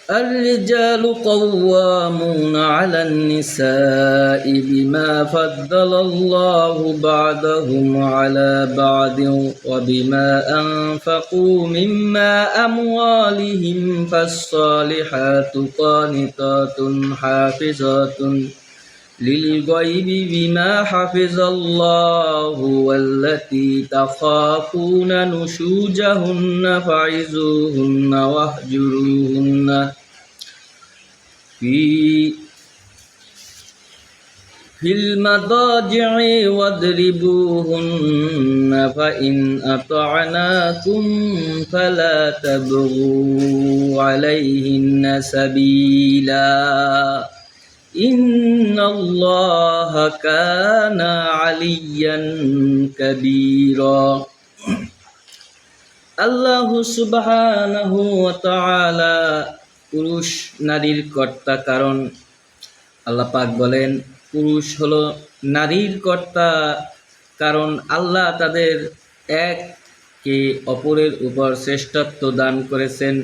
الرجال قوامون على النساء بما فضل الله بعضهم على بعض وبما أنفقوا مما أموالهم فالصالحات قانتات حافظات للغيب بما حفظ الله والتي تخافون نشوزهن فعظوهن واهجروهن في المضاجع واضربوهن فإن أطعناكم فلا تبغوا عليهن سبيلا ইন্নাল্লাহ কানা আলিয়ান কাবীরা। আল্লাহ সুবহানাহু ওয়া তাআলা পুরুষ নারীর কর্তা, কারণ আল্লাহ পাক বলেন পুরুষ হলো নারীর কর্তা, কারণ আল্লাহ তাদের একে অপরের উপর শ্রেষ্ঠত্ব দান করেছেন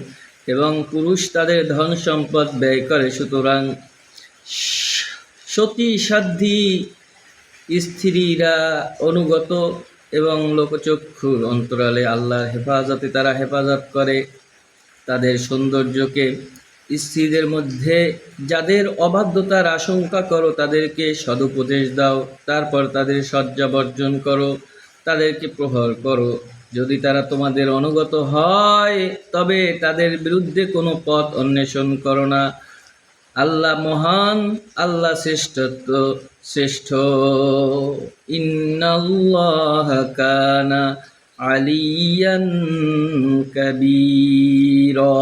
এবং পুরুষ তাদের ধন সম্পদ ব্যয় করে। সুতরাং সতী সাধ্বী স্ত্রীরা অনুগত এবং লোকচক্ষুর অন্তরালে আল্লাহর হেফাজতে তারা হেফাজত করে। তাদের সৌন্দর্যকে স্ত্রীদের মধ্যে যাদের অবাধ্যতার আশঙ্কা করো তাদেরকে সদুপদেশ দাও, তারপর তাদের শয্যা বর্জন করো, তাদেরকে প্রহার করো। যদি তারা তোমাদের অনুগত হয় তবে তাদের বিরুদ্ধে কোনো পথ অন্বেষণ করো না। আল্লাহ মহান, আল্লাহ শ্রেষ্ঠ। ইন্নাল্লাহ কানা আলিয়ান কাবীরা।